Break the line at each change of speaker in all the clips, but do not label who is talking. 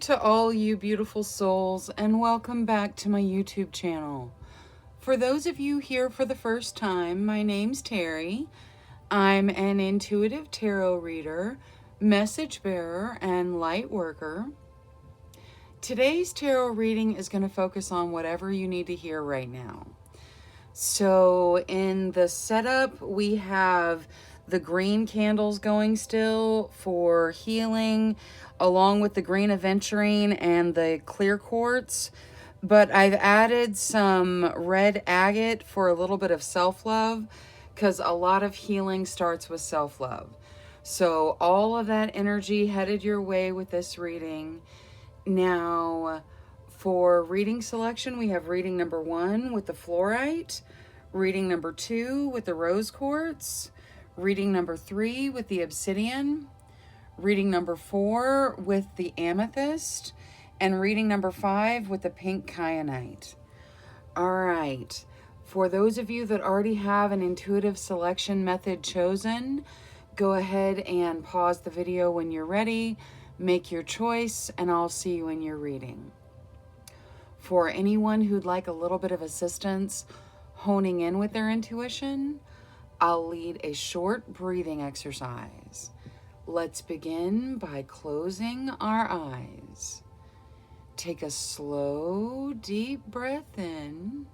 to all you beautiful souls, and welcome back to my YouTube channel. For those of you here for the first time, my name's Cheri. I'm an intuitive tarot reader, message bearer, and light worker. Today's tarot reading is going to focus on whatever you need to hear right now. So in the setup, we have the green candles going still for healing, along with the green aventurine and the clear quartz. But I've added some red agate for a little bit of self-love, because a lot of healing starts with self-love. So all of that energy headed your way with this reading. Now, for reading selection, we have reading number 1 with the fluorite, reading number 2 with the rose quartz, reading number 3 with the obsidian, reading number 4 with the amethyst, and reading number 5 with the pink kyanite. All right, for those of you that already have an intuitive selection method chosen, go ahead and pause the video when you're ready, make your choice, and I'll see you in your reading. For anyone who'd like a little bit of assistance honing in with their intuition, I'll lead a short breathing exercise. Let's begin by closing our eyes. Take a slow, deep breath in.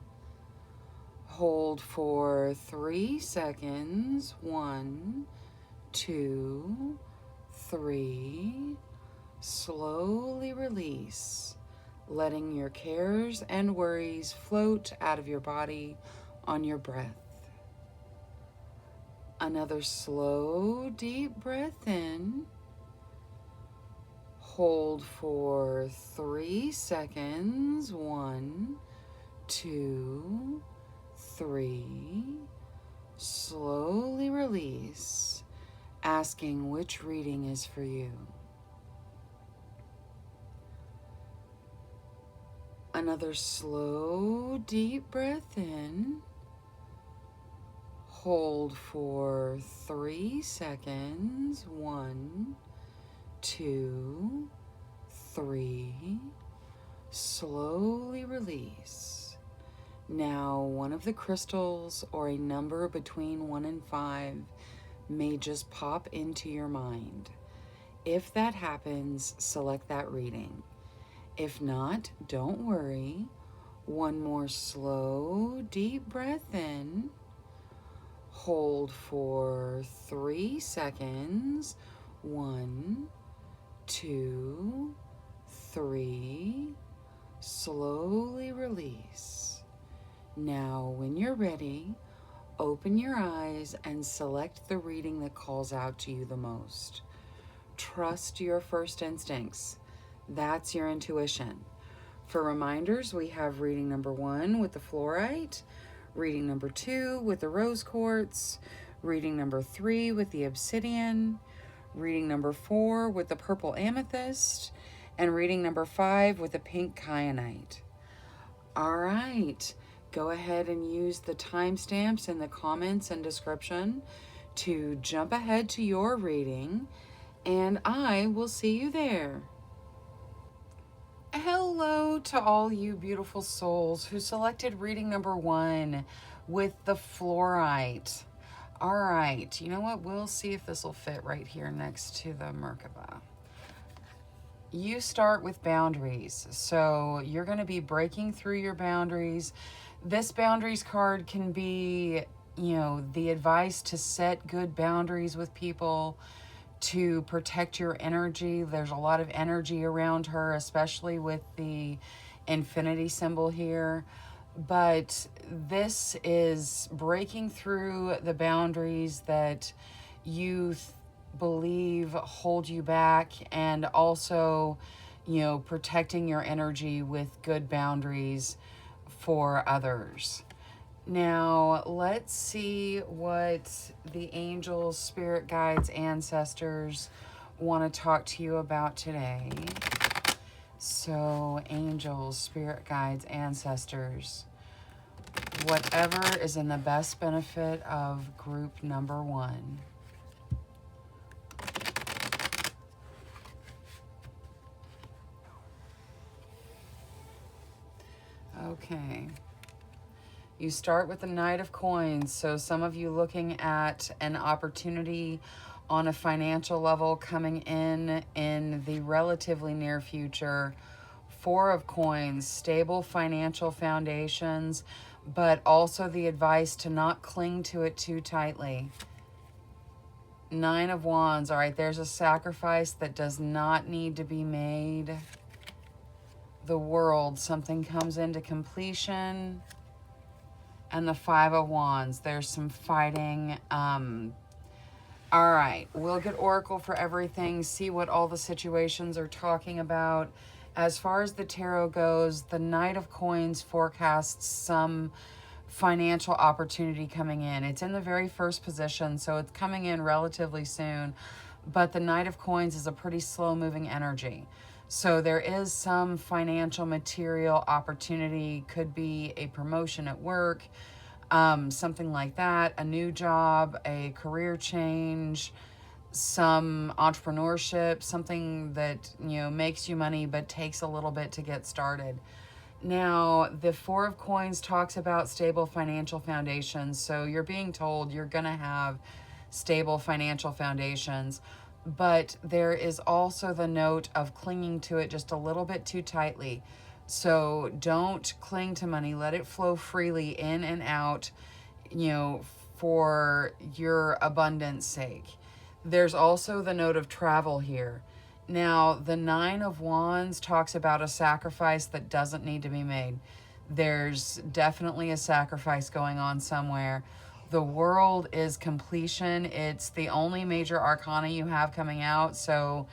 Hold for 3 seconds. 1, 2, 3. Slowly release, letting your cares and worries float out of your body on your breath. Another slow, deep breath in. Hold for 3 seconds. 1, 2, 3. Slowly release, asking which reading is for you. Another slow, deep breath in. Hold for 3 seconds. 1, 2, 3. Slowly release. Now, one of the crystals or a number between 1 and 5 may just pop into your mind. If that happens, select that reading. If not, don't worry. One more slow, deep breath in. Hold for 3 seconds. 1, 2, 3. Slowly release. Now, when you're ready, open your eyes and select the reading that calls out to you the most. Trust your first instincts. That's your intuition. For reminders, we have reading number 1 with the fluorite, reading number 2 with the rose quartz, reading number 3 with the obsidian, reading number 4 with the purple amethyst, and reading number 5 with the pink kyanite. All right, go ahead and use the timestamps in the comments and description to jump ahead to your reading, and I will see you there. Hello to all you beautiful souls who selected reading number 1 with the fluorite. All right, you know what? We'll see if this will fit right here next to the Merkaba. You start with boundaries. So you're going to be breaking through your boundaries. This boundaries card can be, the advice to set good boundaries with people, to protect your energy. There's a lot of energy around her, especially with the infinity symbol here. But this is breaking through the boundaries that you believe hold you back, and also, protecting your energy with good boundaries for others. Now, let's see what the angels, spirit guides, ancestors want to talk to you about today. So, angels, spirit guides, ancestors, whatever is in the best benefit of group number 1. Okay. You start with the Knight of Coins. So some of you looking at an opportunity on a financial level coming in the relatively near future. Four of Coins, stable financial foundations, but also the advice to not cling to it too tightly. Nine of Wands. All right, there's a sacrifice that does not need to be made. The World. Something comes into completion. And the Five of Wands. There's some fighting. All right, we'll get Oracle for everything. See what all the situations are talking about. As far as the tarot goes, the Knight of Coins forecasts some financial opportunity coming in. It's in the very first position, so it's coming in relatively soon. But the Knight of Coins is a pretty slow-moving energy. So there is some financial material opportunity. Could be a promotion at work, something like that, a new job, a career change, some entrepreneurship, something that, you know, makes you money but takes a little bit to get started. Now, the Four of Coins talks about stable financial foundations. So you're being told you're going to have stable financial foundations. But there is also the note of clinging to it just a little bit too tightly. So don't cling to money. Let it flow freely in and out, you know, for your abundance sake. There's also the note of travel here. Now, the Nine of Wands talks about a sacrifice that doesn't need to be made. There's definitely a sacrifice going on somewhere. The World is completion. It's the only major arcana you have coming out. So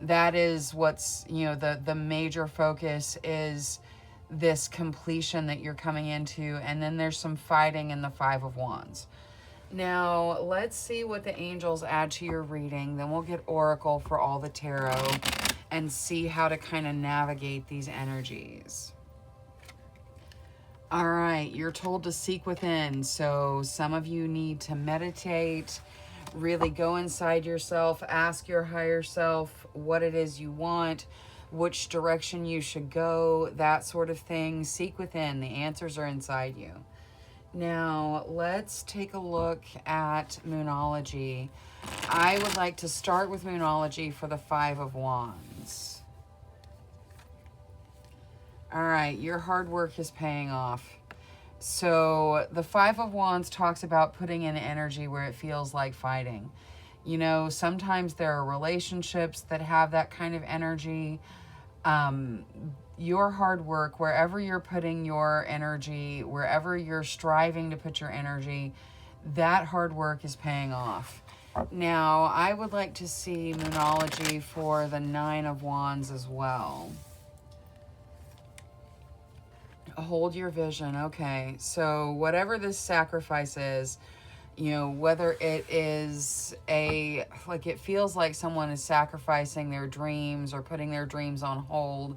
that is what's, you know, the major focus is this completion that you're coming into. And then there's some fighting in the Five of Wands. Now, let's see what the angels add to your reading. Then we'll get Oracle for all the tarot and see how to kind of navigate these energies. All right, you're told to seek within. So some of you need to meditate, really go inside yourself, ask your higher self what it is you want, which direction you should go, that sort of thing. Seek within. The answers are inside you. Now, let's take a look at Moonology. I would like to start with Moonology for the Five of Wands. All right, your hard work is paying off. So the Five of Wands talks about putting in energy where it feels like fighting. You know, sometimes there are relationships that have that kind of energy. Your hard work, wherever you're putting your energy, wherever you're striving to put your energy, that hard work is paying off. Now, I would like to see Moonology for the Nine of Wands as well. Hold your vision. Okay, so whatever this sacrifice is, you know, whether it is like it feels like someone is sacrificing their dreams or putting their dreams on hold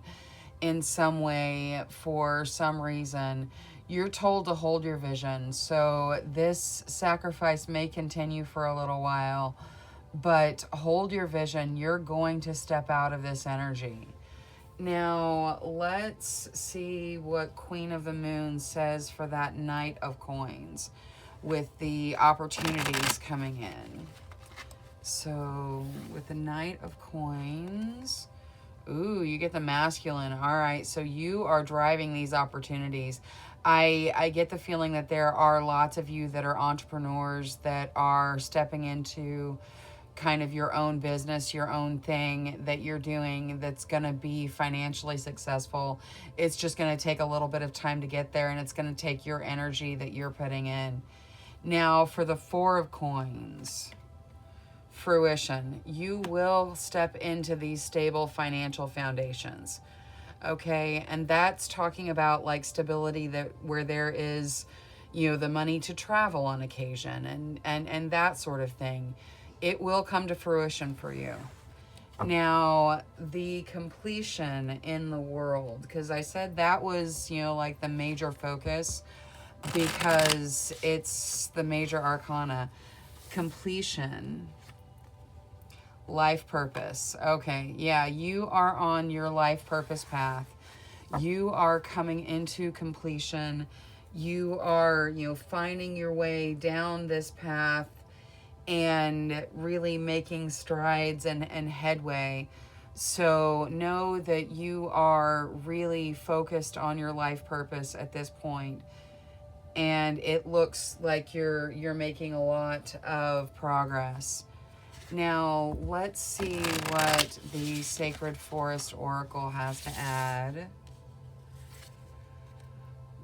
in some way for some reason, you're told to hold your vision. So this sacrifice may continue for a little while, but hold your vision. You're going to step out of this energy. Now, let's see what Queen of the Moon says for that Knight of Coins with the opportunities coming in. So, with the Knight of Coins, ooh, you get the masculine. All right, so you are driving these opportunities. I get the feeling that there are lots of you that are entrepreneurs that are stepping into kind of your own business, your own thing that you're doing that's going to be financially successful. It's just going to take a little bit of time to get there, and it's going to take your energy that you're putting in. Now, for the Four of Coins, fruition. You will step into these stable financial foundations. Okay, and that's talking about like stability, that where there is, you know, the money to travel on occasion and that sort of thing. It will come to fruition for you. Now, the completion in the World, because I said that was, you know, like the major focus because it's the major arcana. Completion. Life purpose. Okay, yeah, you are on your life purpose path. You are coming into completion. You are, finding your way down this path and really making strides and headway. So know that you are really focused on your life purpose at this point. And it looks like you're making a lot of progress. Now, let's see what the Sacred Forest Oracle has to add.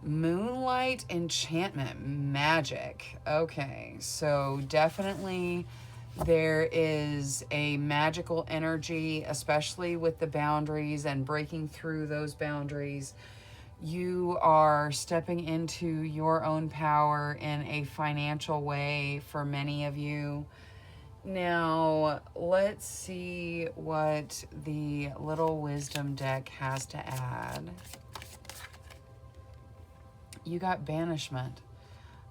Moonlight enchantment magic. Okay, so definitely there is a magical energy, especially with the boundaries and breaking through those boundaries. You are stepping into your own power in a financial way for many of you. Now, let's see what the Little Wisdom deck has to add. You got banishment.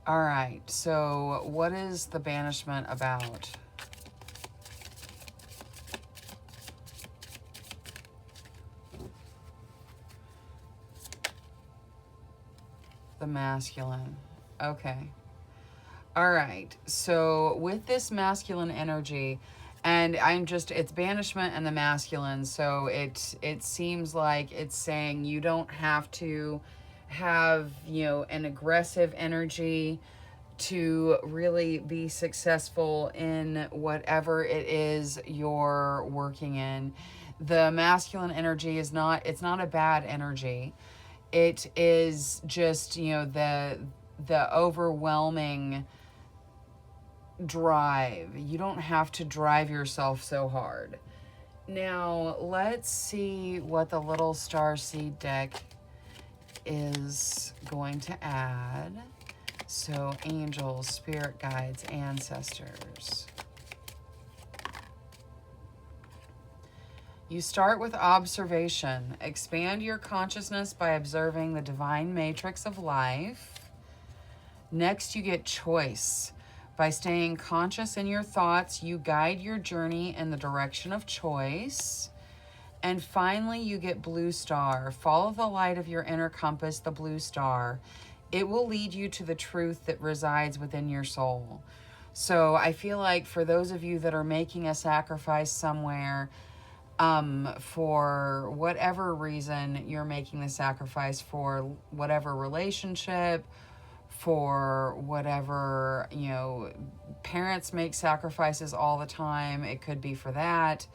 All right, so what is the banishment about? The masculine. Okay. All right, so with this masculine energy, and it's banishment and the masculine, so it seems like it's saying you don't have to have, an aggressive energy to really be successful in whatever it is you're working in. The masculine energy it's not a bad energy. It is just, the overwhelming drive. You don't have to drive yourself so hard. Now, let's see what the Little Starseed deck is going to add. So, angels, spirit guides, ancestors. You start with observation. Expand your consciousness by observing the divine matrix of life. Next, you get choice. By staying conscious in your thoughts, you guide your journey in the direction of choice. And finally, you get blue star. Follow the light of your inner compass, the blue star. It will lead you to the truth that resides within your soul. So I feel like for those of you that are making a sacrifice somewhere, for whatever reason you're making the sacrifice, for whatever relationship, for whatever, parents make sacrifices all the time. It could be for that.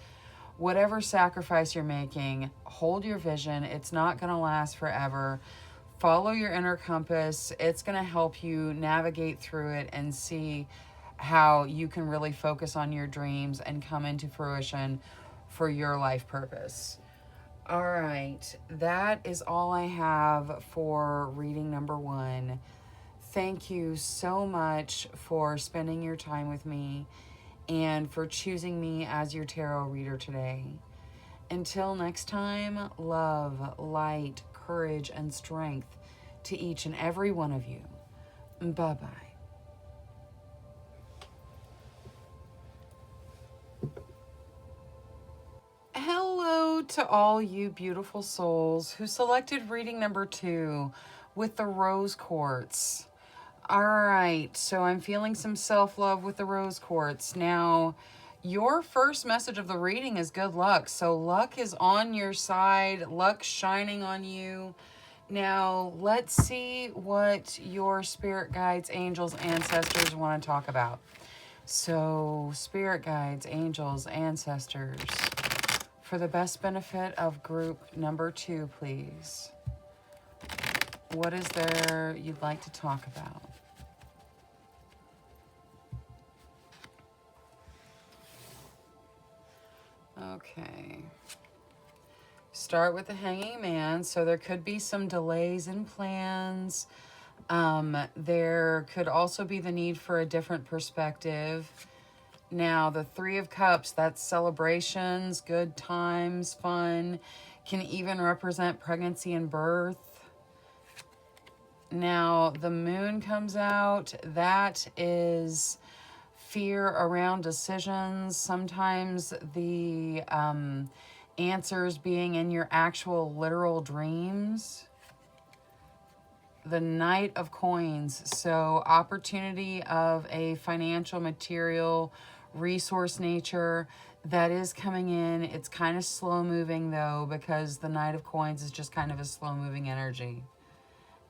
Whatever sacrifice you're making, hold your vision. It's not going to last forever. Follow your inner compass. It's going to help you navigate through it and see how you can really focus on your dreams and come into fruition for your life purpose. All right, that is all I have for reading number 1. Thank you so much for spending your time with me and for choosing me as your tarot reader today. Until next time, love, light, courage, and strength to each and every one of you. Bye-bye. Hello to all you beautiful souls who selected reading number 2 with the rose quartz. All right, so I'm feeling some self-love with the rose quartz. Now, your first message of the reading is good luck. So luck is on your side, luck shining on you. Now, let's see what your spirit guides, angels, ancestors want to talk about. So, spirit guides, angels, ancestors, for the best benefit of group number 2, please. What is there you'd like to talk about? Okay. Start with the Hanging Man. So there could be some delays in plans. There could also be the need for a different perspective. Now, the Three of Cups, that's celebrations, good times, fun, can even represent pregnancy and birth. Now, the Moon comes out. That is fear around decisions. Sometimes the answers being in your actual literal dreams. The Knight of Coins, so opportunity of a financial, material, resource nature that is coming in. It's kind of slow moving though, because the Knight of Coins is just kind of a slow moving energy.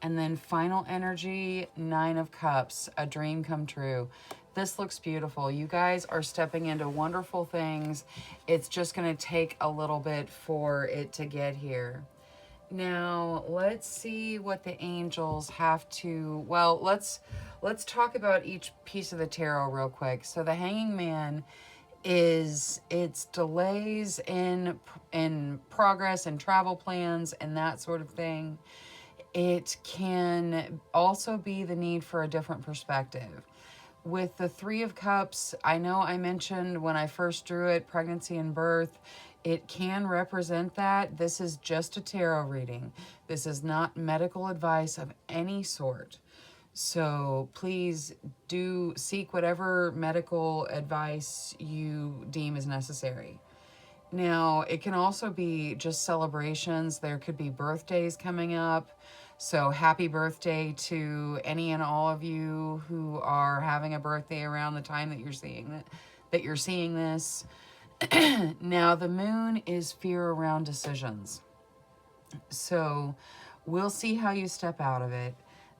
And then final energy, Nine of Cups, a dream come true. This looks beautiful. You guys are stepping into wonderful things. It's just going to take a little bit for it to get here. Now, let's see what the angels have to... Well, let's talk about each piece of the tarot real quick. So the Hanging Man is, it's delays in progress and travel plans and that sort of thing. It can also be the need for a different perspective. With the Three of Cups, I know I mentioned when I first drew it, pregnancy and birth, it can represent that. This is just a tarot reading. This is not medical advice of any sort. So please do seek whatever medical advice you deem is necessary. Now, it can also be just celebrations. There could be birthdays coming up. So happy birthday to any and all of you who are having a birthday around the time that you're seeing this. Now, the moon is fear around decisions. So we'll see how you step out of it.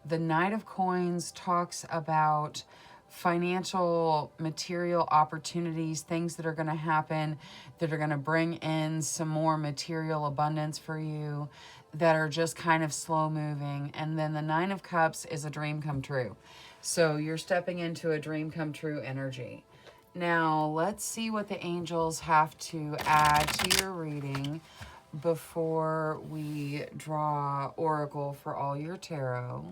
The Knight of Coins talks about financial, material opportunities, things that are going to happen, that are going to bring in some more material abundance for you, that are just kind of slow moving. And then the Nine of Cups is a dream come true. So you're stepping into a dream come true energy. Now, let's see what the angels have to add to your reading before we draw Oracle for all your tarot.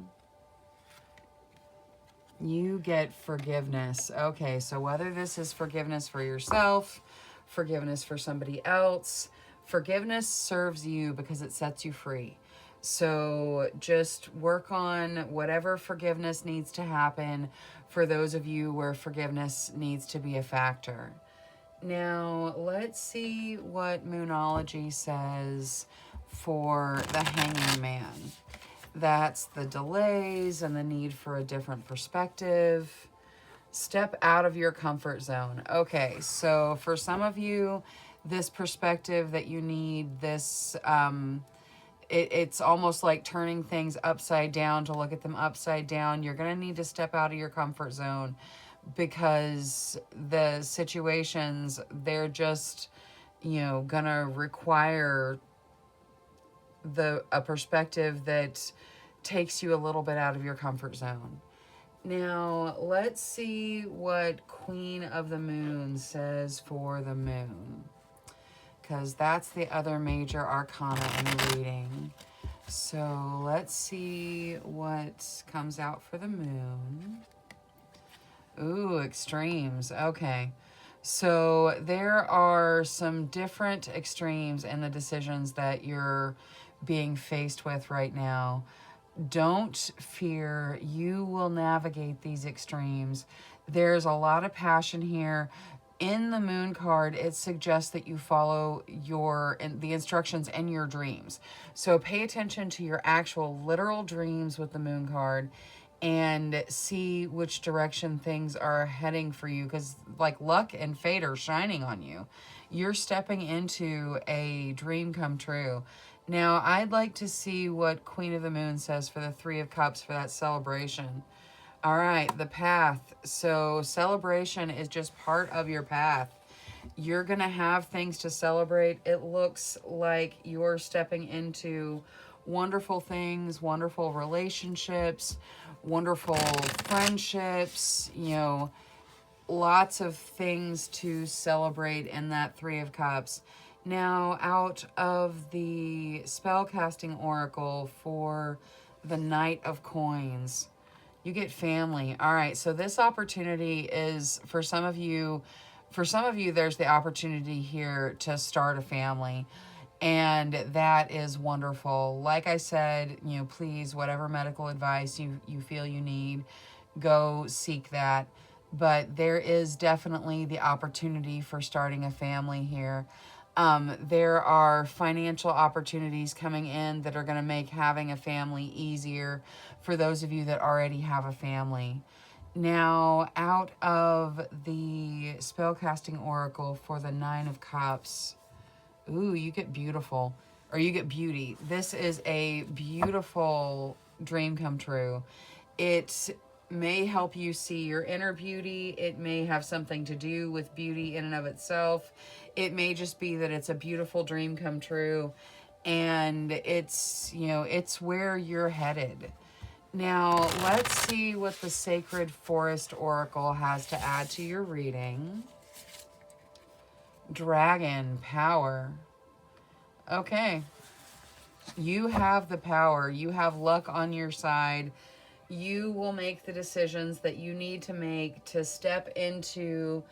You get forgiveness. Okay, so whether this is forgiveness for yourself, forgiveness for somebody else, forgiveness serves you because it sets you free. So just work on whatever forgiveness needs to happen for those of you where forgiveness needs to be a factor. Now, let's see what Moonology says for the Hanging Man. That's the delays and the need for a different perspective. Step out of your comfort zone. Okay, so for some of you, this perspective that you need, this... It's almost like turning things upside down to look at them upside down. You're going to need to step out of your comfort zone because the situations, they're just, going to require a perspective that takes you a little bit out of your comfort zone. Now, let's see what Queen of the Moon says for the moon, because that's the other major arcana in the reading. So let's see what comes out for the moon. Ooh, extremes. Okay. So there are some different extremes in the decisions that you're being faced with right now. Don't fear. You will navigate these extremes. There's a lot of passion here. In the moon card, it suggests that you follow the instructions in your dreams. So pay attention to your actual literal dreams with the moon card and see which direction things are heading for you, because like luck and fate are shining on you. You're stepping into a dream come true. Now, I'd like to see what Queen of the Moon says for the Three of Cups for that celebration. All right, the path. So celebration is just part of your path. You're going to have things to celebrate. It looks like you're stepping into wonderful things, wonderful relationships, wonderful friendships, lots of things to celebrate in that Three of Cups. Now, out of the spellcasting oracle for the Knight of Coins, you get family. All right, so this opportunity is for some of you, there's the opportunity here to start a family. And that is wonderful. Like I said, please, whatever medical advice you feel you need, go seek that. But there is definitely the opportunity for starting a family here. There are financial opportunities coming in that are going to make having a family easier for those of you that already have a family. Now, out of the spellcasting oracle for the Nine of Cups, ooh, you get beautiful, or you get beauty. This is a beautiful dream come true. It may help you see your inner beauty. It may have something to do with beauty in and of itself. It may just be that it's a beautiful dream come true, and it's, you know, it's where you're headed. Now, let's see what the Sacred Forest Oracle has to add to your reading. Dragon, power. Okay. You have the power. You have luck on your side. You will make the decisions that you need to make to step into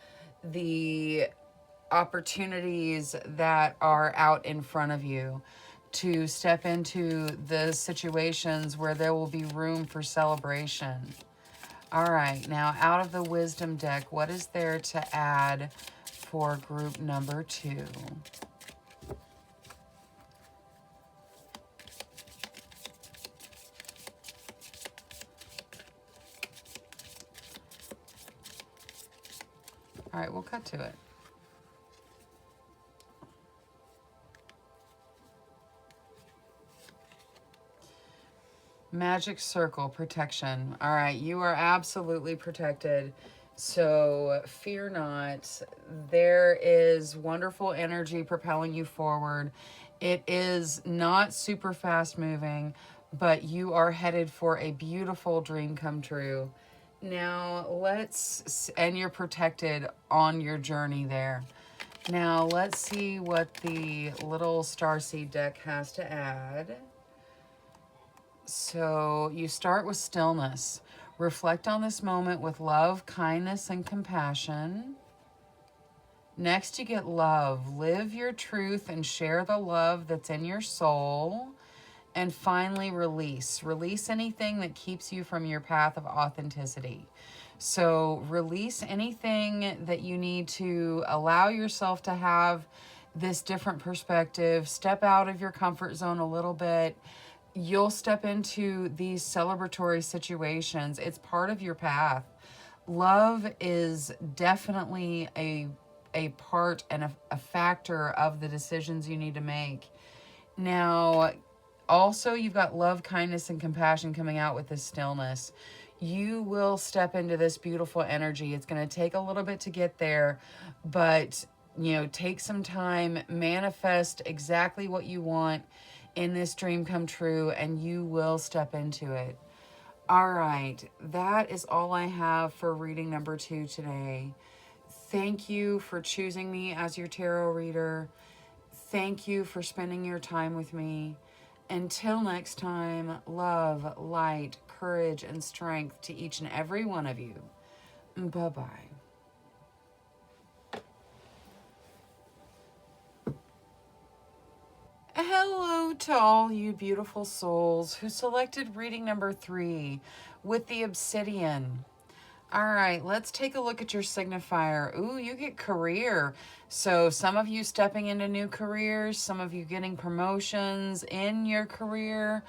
the opportunities that are out in front of you, to step into the situations where there will be room for celebration. All right, now out of the Wisdom deck, what is there to add for group number 2? All right, we'll cut to it. Magic circle, protection. All right, you are absolutely protected. So fear not. There is wonderful energy propelling you forward. It is not super fast moving, but you are headed for a beautiful dream come true. Now and you're protected on your journey there. Now let's see what the little starseed deck has to add. So you start with stillness. Reflect on this moment with love, kindness, and compassion. Next, you get love. Live your truth and share the love that's in your soul. And finally, release. Release anything that keeps you from your path of authenticity. So release anything that you need to allow yourself to have this different perspective. Step out of your comfort zone a little bit. You'll step into these celebratory situations. It's part of your path. Love is definitely a part and a factor of the decisions you need to make. Now, also, you've got love, kindness, and compassion coming out with this stillness. You will step into this beautiful energy. It's going to take a little bit to get there, but, you know, take some time, manifest exactly what you want in this dream come true, and you will step into it. All right, that is all I have for reading number 2 today. Thank you for choosing me as your tarot reader. Thank you for spending your time with me. Until next time, love, light, courage, and strength to each and every one of you. Bye-bye. Hello to all you beautiful souls who selected reading number 3 with the obsidian. All right, let's take a look at your signifier. Ooh, you get career. So some of you stepping into new careers, some of you getting promotions in your career.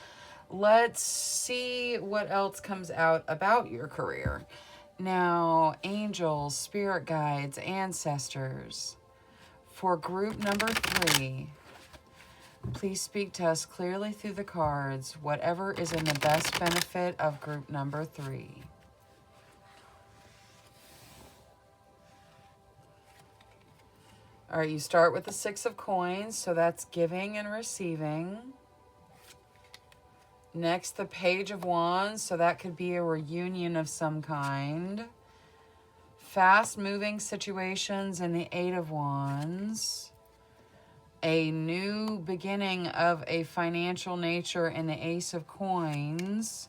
Let's see what else comes out about your career. Now, angels, spirit guides, ancestors. For group number 3, please speak to us clearly through the cards, whatever is in the best benefit of group number 3. All right, you start with the 6 of coins, so that's giving and receiving. Next, the Page of Wands, so that could be a reunion of some kind. Fast-moving situations in the 8 of Wands. A new beginning of a financial nature in the Ace of Coins.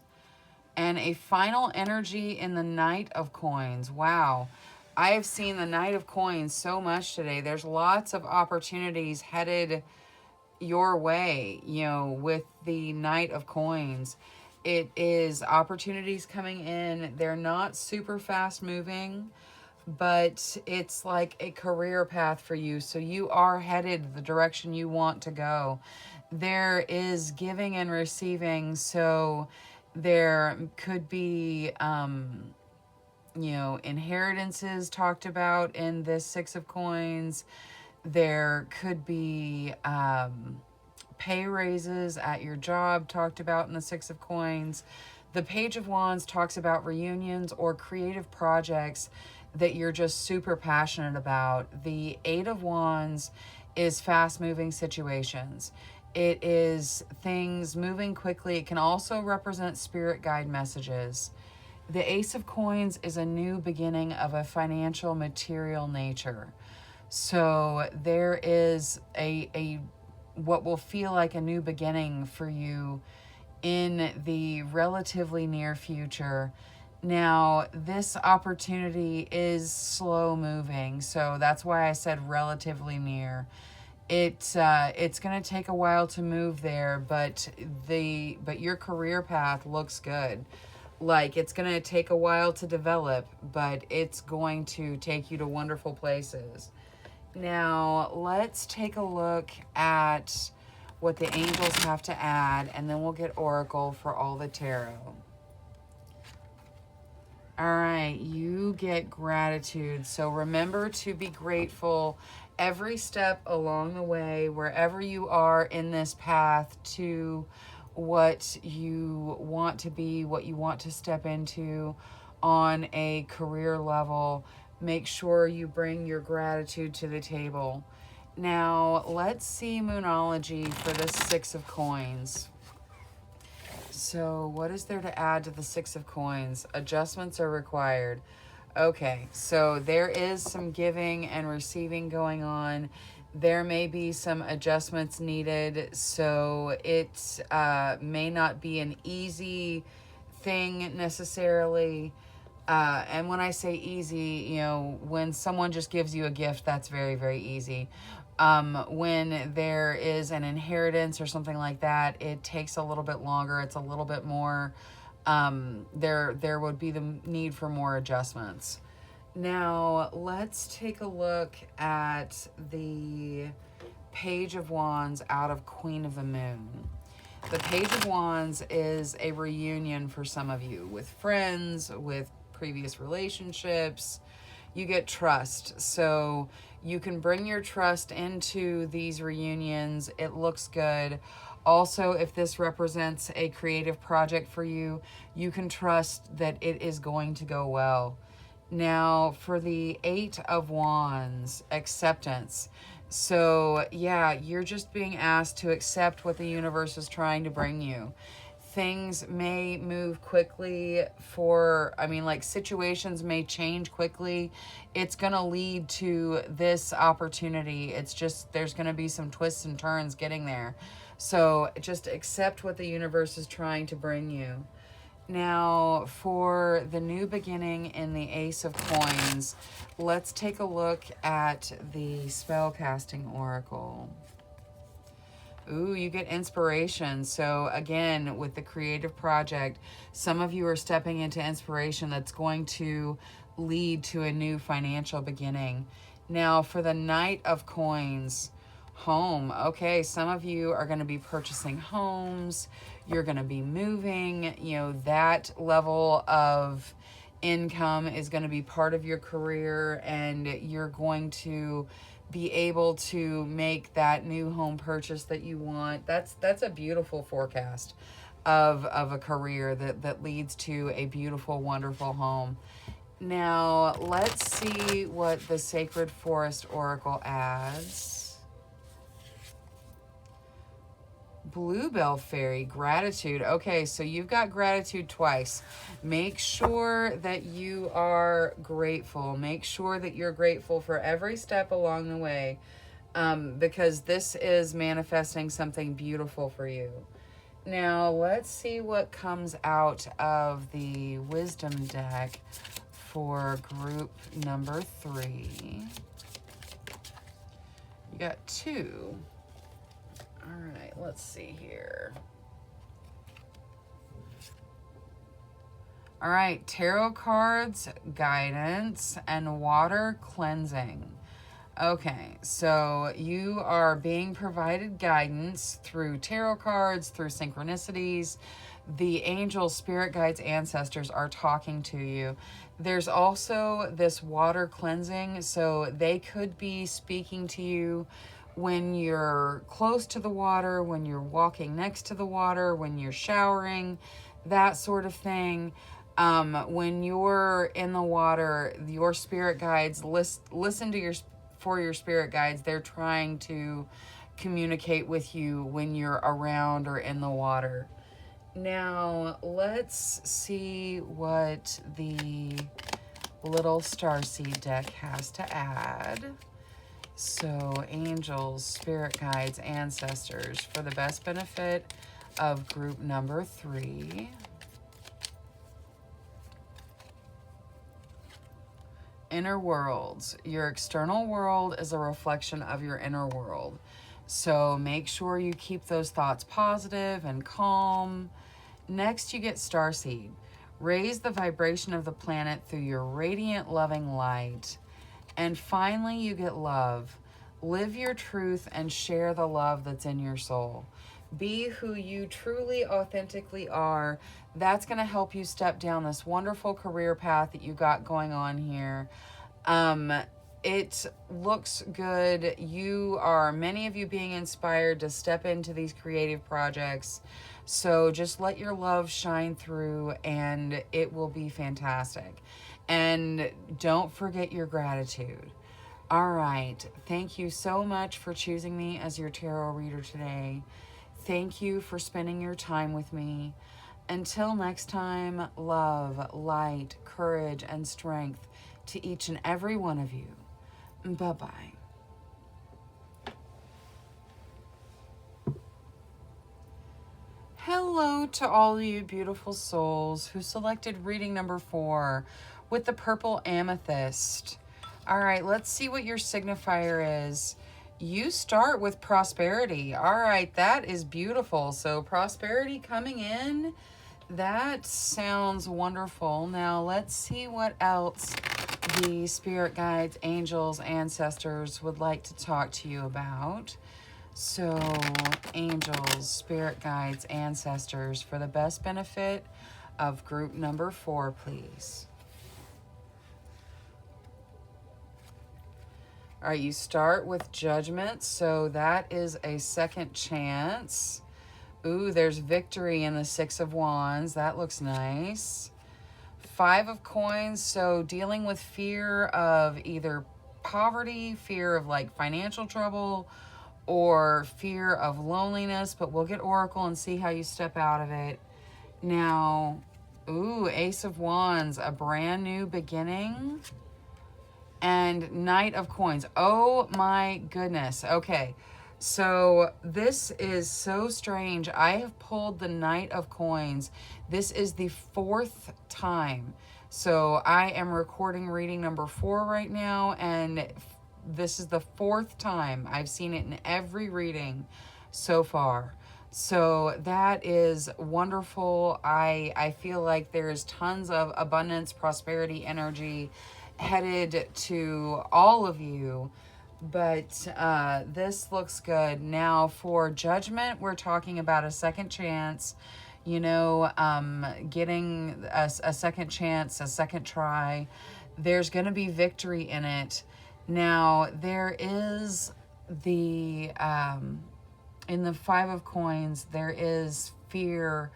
And a final energy in the Knight of Coins. Wow. I have seen the Knight of Coins so much today. There's lots of opportunities headed your way, you know, with the Knight of Coins. It is opportunities coming in. They're not super fast moving, but it's like a career path for you. So you are headed the direction you want to go. There is giving and receiving. So there could be, inheritances talked about in this Six of Coins. There could be pay raises at your job talked about in the Six of Coins. The Page of Wands talks about reunions or creative projects that you're just super passionate about. The Eight of Wands is fast-moving situations. It is things moving quickly. It can also represent spirit guide messages. The Ace of Coins is a new beginning of a financial, material nature. So there is a what will feel like a new beginning for you in the relatively near future. Now, this opportunity is slow moving, so that's why I said relatively near. It's going to take a while to move there, but your career path looks good. Like, it's going to take a while to develop, but it's going to take you to wonderful places. Now, let's take a look at what the angels have to add, and then we'll get Oracle for all the tarot. All right, you get gratitude. So remember to be grateful every step along the way, wherever you are in this path to what you want to be, what you want to step into on a career level. Make sure you bring your gratitude to the table. Now, let's see Moonology for the Six of Coins. So, what is there to add to the Six of Coins? Adjustments are required. Okay, so there is some giving and receiving going on. There may be some adjustments needed, so it may not be an easy thing necessarily. And when I say easy, when someone just gives you a gift, that's very, very easy. When there is an inheritance or something like that, it takes a little bit longer. It's a little bit more, there would be the need for more adjustments. Now, let's take a look at the Page of Wands out of Queen of the Moon. The Page of Wands is a reunion for some of you with friends, with previous relationships. You get trust. So you can bring your trust into these reunions. It looks good. Also, if this represents a creative project for you, you can trust that it is going to go well. Now, for the Eight of Wands, acceptance. So, yeah, you're just being asked to accept what the universe is trying to bring you. Things may move quickly situations may change quickly. It's going to lead to this opportunity. It's just, there's going to be some twists and turns getting there. So, just accept what the universe is trying to bring you. Now, for the new beginning in the Ace of Coins, let's take a look at the Spellcasting Oracle. Ooh, you get inspiration. So again, with the creative project, some of you are stepping into inspiration that's going to lead to a new financial beginning. Now, for the Knight of Coins, home. Okay, some of you are going to be purchasing homes. You're going to be moving. That level of income is going to be part of your career, and you're going to be able to make that new home purchase that you want. That's a beautiful forecast of a career that leads to a beautiful, wonderful home. Now, let's see what the Sacred Forest Oracle adds. Bluebell Fairy, gratitude. Okay, so you've got gratitude twice. Make sure that you are grateful. Make sure that you're grateful for every step along the way, because this is manifesting something beautiful for you. Now, let's see what comes out of the Wisdom deck for group number 3. You got 2. All right, let's see here. All right, tarot cards, guidance, and water cleansing. Okay, so you are being provided guidance through tarot cards, through synchronicities. The angels, spirit guides, ancestors are talking to you. There's also this water cleansing, so they could be speaking to you when you're close to the water, when you're walking next to the water, when you're showering, that sort of thing. When you're in the water, your spirit guides, listen to for your spirit guides. They're trying to communicate with you when you're around or in the water. Now, let's see what the little starseed deck has to add. So, angels, spirit guides, ancestors, for the best benefit of group number 3. Inner worlds. Your external world is a reflection of your inner world. So make sure you keep those thoughts positive and calm. Next, you get starseed. Raise the vibration of the planet through your radiant, loving light. And finally, you get love. Live your truth and share the love that's in your soul. Be who you truly, authentically are. That's going to help you step down this wonderful career path that you got going on here. It looks good. Many of you being inspired to step into these creative projects. So just let your love shine through and it will be fantastic. And don't forget your gratitude. All right. Thank you so much for choosing me as your tarot reader today. Thank you for spending your time with me. Until next time, love, light, courage, and strength to each and every one of you. Bye-bye. Hello to all you beautiful souls who selected reading number 4 with the purple amethyst. All right, let's see what your signifier is. You start with prosperity. All right, that is beautiful. So prosperity coming in. That sounds wonderful. Now let's see what else the spirit guides, angels, ancestors would like to talk to you about. So angels, spirit guides, ancestors, for the best benefit of group number 4, please. All right, you start with judgment, so that is a second chance. Ooh, there's victory in the 6 of Wands. That looks nice. 5 of Coins, so dealing with fear of either poverty, fear of like financial trouble, or fear of loneliness, but we'll get Oracle and see how you step out of it. Now, ooh, Ace of Wands, a brand new beginning. And Knight of Coins. Oh my goodness. Okay. So this is so strange. I have pulled the Knight of Coins. This is the 4th time. So I am recording reading number 4 right now. And this is the 4th time. I've seen it in every reading so far. So that is wonderful. I feel like there's tons of abundance, prosperity, energy headed to all of you, but this looks good. Now for judgment, we're talking about a second chance, getting a second chance, a second try. There's going to be victory in it. Now there is the in the 5 of Coins, there is fear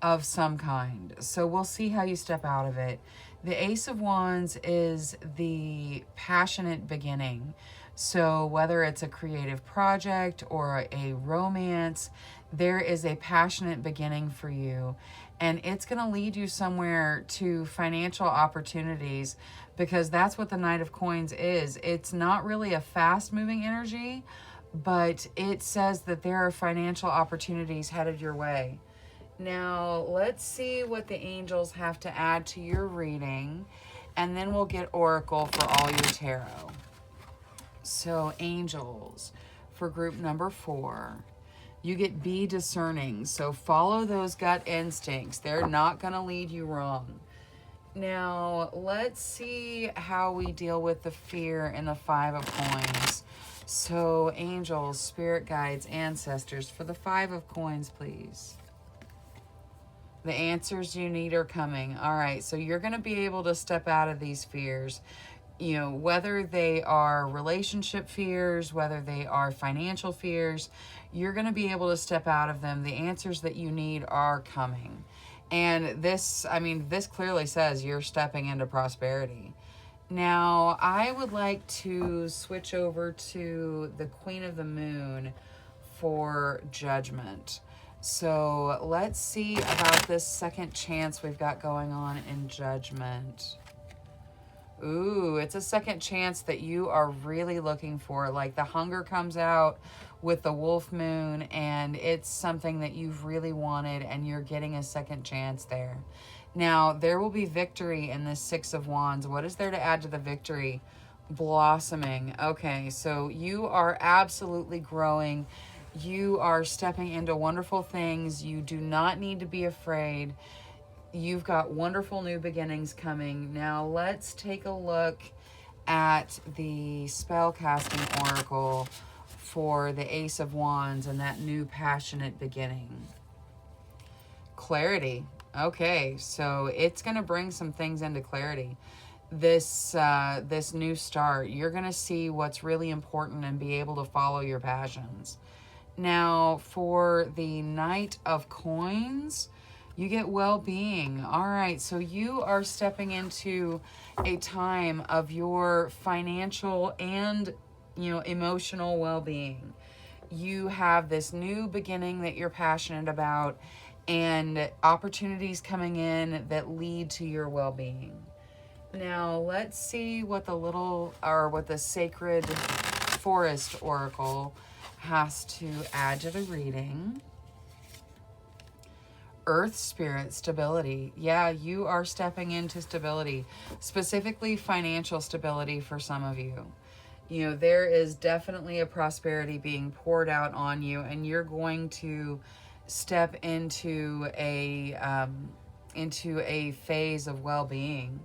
of some kind, so we'll see how you step out of it. The Ace of Wands is the passionate beginning. So whether it's a creative project or a romance, there is a passionate beginning for you. And it's going to lead you somewhere to financial opportunities, because that's what the Knight of Coins is. It's not really a fast-moving energy, but it says that there are financial opportunities headed your way. Now, let's see what the angels have to add to your reading, and then we'll get Oracle for all your tarot. So, angels, for group number 4, you get be discerning. So, follow those gut instincts. They're not going to lead you wrong. Now, let's see how we deal with the fear in the Five of Coins. So, angels, spirit guides, ancestors, for the Five of Coins, please. The answers you need are coming. All right, so you're going to be able to step out of these fears. You know, whether they are relationship fears, whether they are financial fears, you're going to be able to step out of them. The answers that you need are coming. And this, I mean, this clearly says you're stepping into prosperity. Now, I would like to switch over to the Queen of the Moon for judgment. So let's see about this second chance we've got going on in judgment. Ooh, it's a second chance that you are really looking for. Like the hunger comes out with the wolf moon, and it's something that you've really wanted, and you're getting a second chance there. Now, there will be victory in this Six of Wands. What is there to add to the victory? Blossoming. Okay, so you are absolutely growing. You are stepping into wonderful things. You do not need to be afraid. You've got wonderful new beginnings coming. Now let's take a look at the spell casting oracle for the Ace of Wands and that new passionate beginning. Clarity. Okay, so it's going to bring some things into clarity. This new start, you're going to see what's really important and be able to follow your passions. Now for the Knight of Coins, you get well-being. All right, so you are stepping into a time of your financial and, emotional well-being. You have this new beginning that you're passionate about and opportunities coming in that lead to your well-being. Now, let's see what the Sacred Forest Oracle has to add to the reading. Earth Spirit stability. Yeah, you are stepping into stability, specifically financial stability for some of you. You know, there is definitely a prosperity being poured out on you, and you're going to step into a phase of well-being.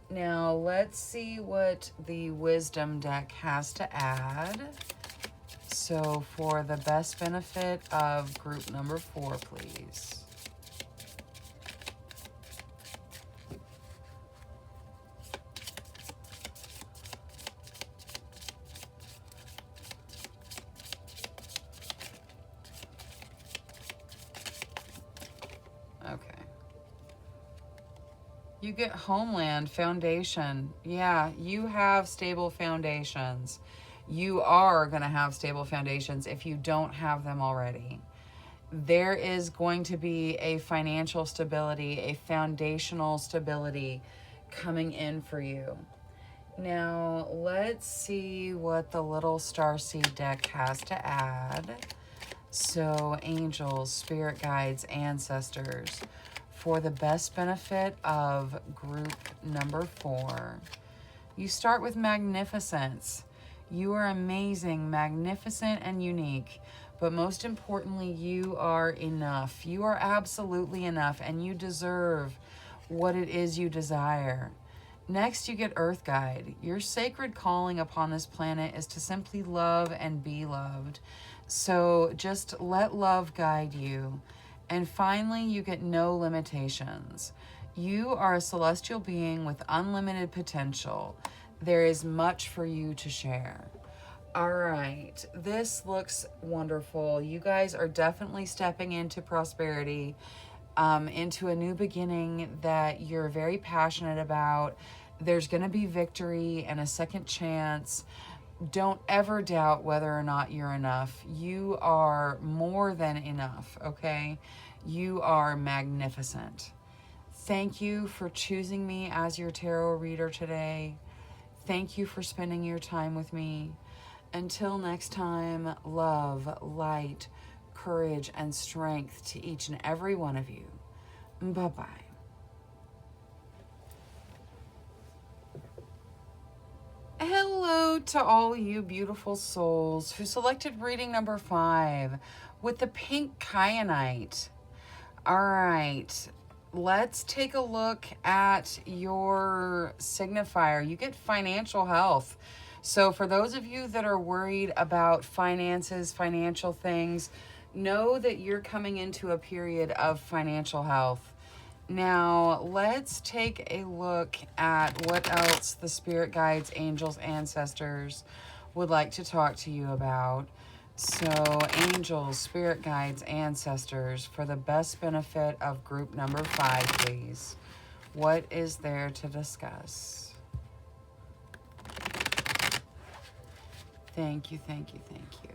Now, let's see what the Wisdom deck has to add. So, for the best benefit of group number 4, please. Okay. You get homeland, foundation. Yeah, you have stable foundations. You are going to have stable foundations if you don't have them already. There is going to be a financial stability, a foundational stability coming in for you. Now, let's see what the Little Starseed deck has to add. So, angels, spirit guides, ancestors, for the best benefit of group number 4. You start with magnificence. You are amazing, magnificent, and unique. But most importantly, you are enough. You are absolutely enough, and you deserve what it is you desire. Next, you get Earth Guide. Your sacred calling upon this planet is to simply love and be loved. So just let love guide you. And finally, you get no limitations. You are a celestial being with unlimited potential. There is much for you to share. All right, this looks wonderful. You guys are definitely stepping into prosperity, into a new beginning that you're very passionate about. There's going to be victory and a second chance. Don't ever doubt whether or not you're enough. You are more than enough, okay? You are magnificent. Thank you for choosing me as your tarot reader today. Thank you for spending your time with me. Until next time, love, light, courage, and strength to each and every one of you. Bye-bye. Hello to all you beautiful souls who selected reading number 5 with the pink kyanite. All right. let's take a look at your signifier. You get financial health. So for those of you that are worried about finances, financial things, know that you're coming into a period of financial health. Now, let's take a look at what else the spirit guides, angels, ancestors would like to talk to you about. So, angels, spirit guides, ancestors, for the best benefit of group number 5, please. What is there to discuss? Thank you, thank you, thank you.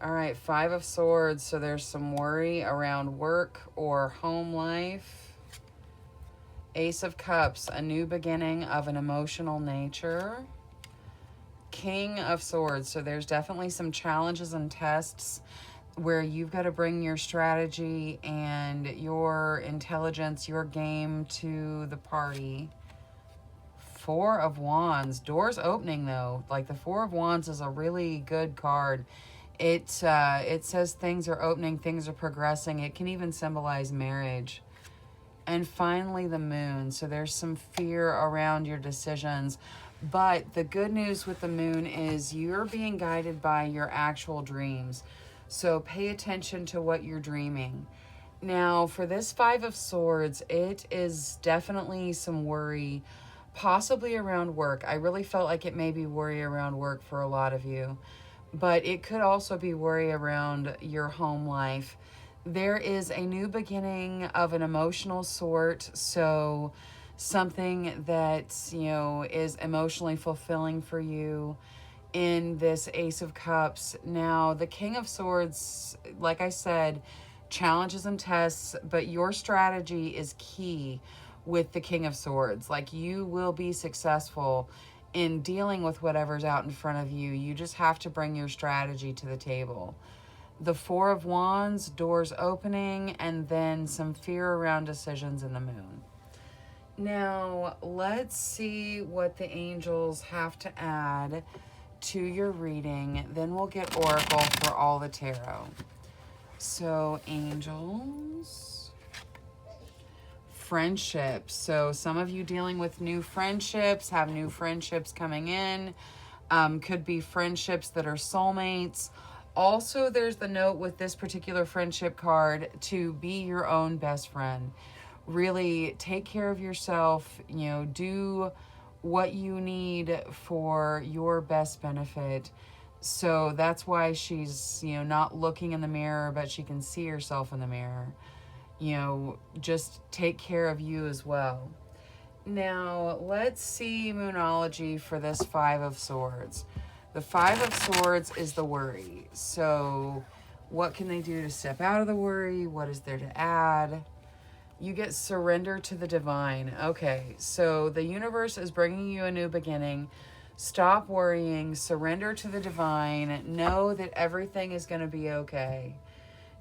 All right, 5 of Swords. So there's some worry around work or home life. Ace of Cups, a new beginning of an emotional nature. King of Swords. So there's definitely some challenges and tests where you've got to bring your strategy and your intelligence, your game to the party. 4 of Wands. Doors opening, though. Like, the 4 of Wands is a really good card. It says things are opening, things are progressing. It can even symbolize marriage. And finally, the Moon. So there's some fear around your decisions. But the good news with the Moon is you're being guided by your actual dreams. So pay attention to what you're dreaming. Now, for this 5 of Swords, it is definitely some worry, possibly around work. I really felt like it may be worry around work for a lot of you. But it could also be worry around your home life. There is a new beginning of an emotional sort. So something that, you know, is emotionally fulfilling for you in this Ace of Cups. Now, the King of Swords, like I said, challenges and tests, but your strategy is key with the King of Swords. Like, you will be successful in dealing with whatever's out in front of you. You just have to bring your strategy to the table. The 4 of Wands, doors opening, and then some fear around decisions in the Moon. Now, let's see what the angels have to add to your reading. Then we'll get Oracle for all the tarot. So, angels... Friendships. So some of you dealing with new friendships, have new friendships coming in. Could be friendships that are soulmates. Also, there's the note with this particular friendship card to be your own best friend. Really take care of yourself, you know, do what you need for your best benefit. So that's why she's, you know, not looking in the mirror, but she can see herself in the mirror. You know, just take care of you as well. Now, let's see Moonology for this 5 of Swords. The 5 of Swords is the worry. So, what can they do to step out of the worry? What is there to add? You get surrender to the divine. Okay, so the universe is bringing you a new beginning. Stop worrying. Surrender to the divine. Know that everything is going to be okay.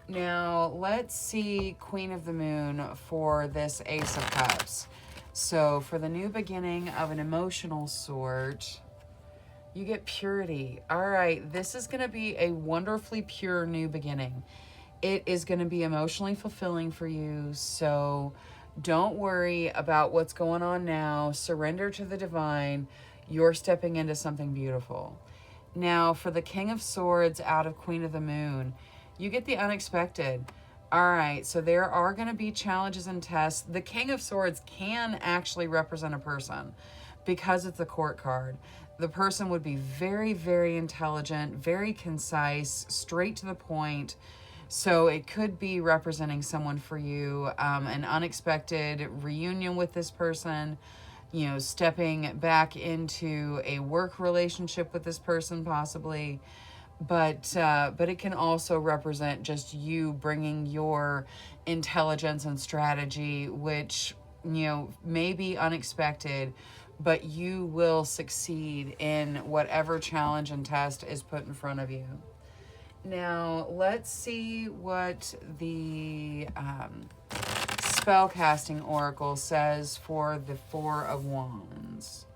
Now, let's see Queen of the Moon for this Ace of Cups. So, for the new beginning of an emotional sort, you get purity. All right, this is going to be a wonderfully pure new beginning. It is going to be emotionally fulfilling for you, so don't worry about what's going on now. Surrender to the divine. You're stepping into something beautiful. Now, for the King of Swords out of Queen of the Moon, you get the unexpected. All right, so there are going to be challenges and tests. The King of Swords can actually represent a person because it's a court card. The person would be very, very intelligent, very concise, straight to the point. So it could be representing someone for you, an unexpected reunion with this person, you know, stepping back into a work relationship with this person possibly. But it can also represent just you bringing your intelligence and strategy, which, you know, may be unexpected, but you will succeed in whatever challenge and test is put in front of you. Now, let's see what the spellcasting oracle says for the 4 of Wands.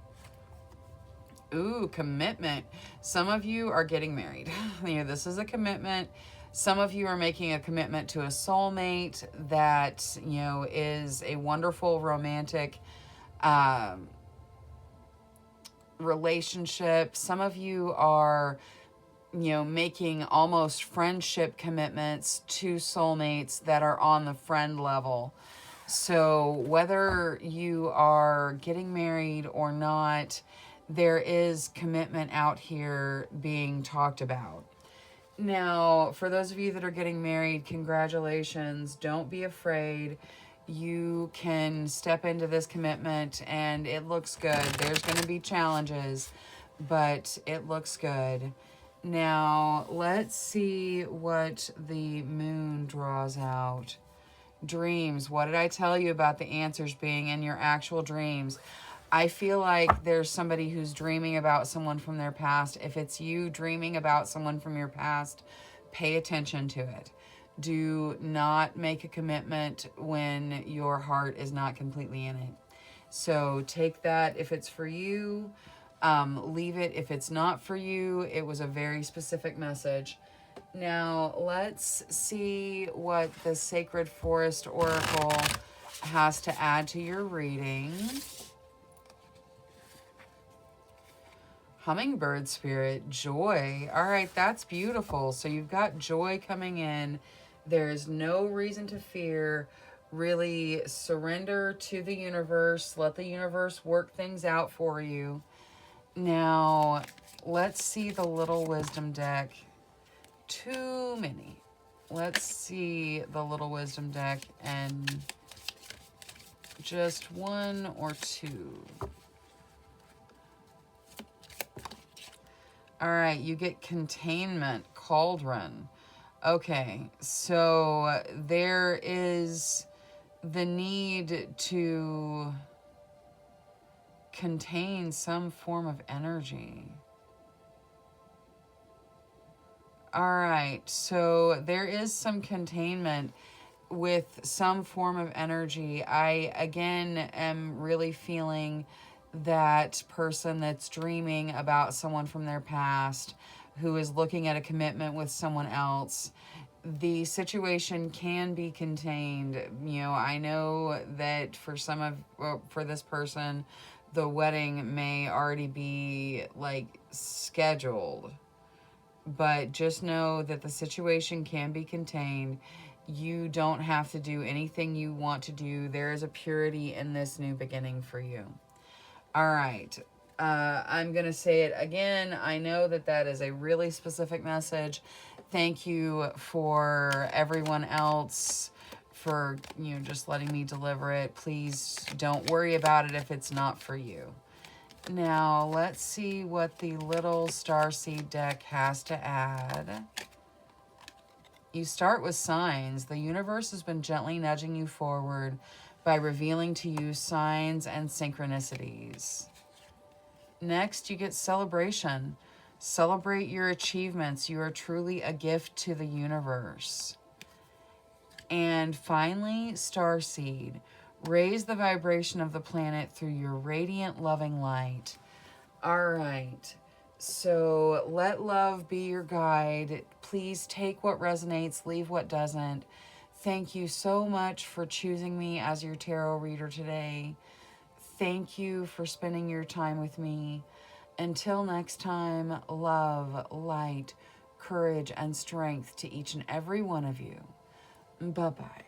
Ooh, commitment. Some of you are getting married. You know, this is a commitment. Some of you are making a commitment to a soulmate that, you know, is a wonderful romantic relationship. Some of you are, you know, making almost friendship commitments to soulmates that are on the friend level. So whether you are getting married or not, there is commitment out here being talked about. Now, for those of you that are getting married, congratulations. Don't be afraid. You can step into this commitment and it looks good. There's going to be challenges, but it looks good. Now, let's see what the moon draws out. Dreams. What did I tell you about the answers being in your actual dreams? I feel like there's somebody who's dreaming about someone from their past. If it's you dreaming about someone from your past, pay attention to it. Do not make a commitment when your heart is not completely in it. So take that if it's for you. Leave it if it's not for you. It was a very specific message. Now, let's see what the Sacred Forest Oracle has to add to your reading. Hummingbird spirit, joy. All right, that's beautiful. So you've got joy coming in. There's no reason to fear. Really surrender to the universe. Let the universe work things out for you. Now, let's see the Little Wisdom deck. Too many. Let's see the Little Wisdom deck and just one or two. All right, you get containment, cauldron. Okay, so there is the need to contain some form of energy. All right, so there is some containment with some form of energy. I, again, am really feeling that person that's dreaming about someone from their past who is looking at a commitment with someone else. The situation can be contained. You know, I know that for for this person, the wedding may already be like scheduled, but just know that the situation can be contained. You don't have to do anything you want to do. There is a purity in this new beginning for you. All right. I'm going to say it again. I know that that is a really specific message. Thank you for everyone else for, you know, just letting me deliver it. Please don't worry about it if it's not for you. Now, let's see what the Little Starseed deck has to add. You start with signs. The universe has been gently nudging you forward by revealing to you signs and synchronicities. Next, you get celebration. Celebrate your achievements. You are truly a gift to the universe. And finally, starseed. Raise the vibration of the planet through your radiant, loving light. All right. So let love be your guide. Please take what resonates, leave what doesn't. Thank you so much for choosing me as your tarot reader today. Thank you for spending your time with me. Until next time, love, light, courage, and strength to each and every one of you. Bye-bye.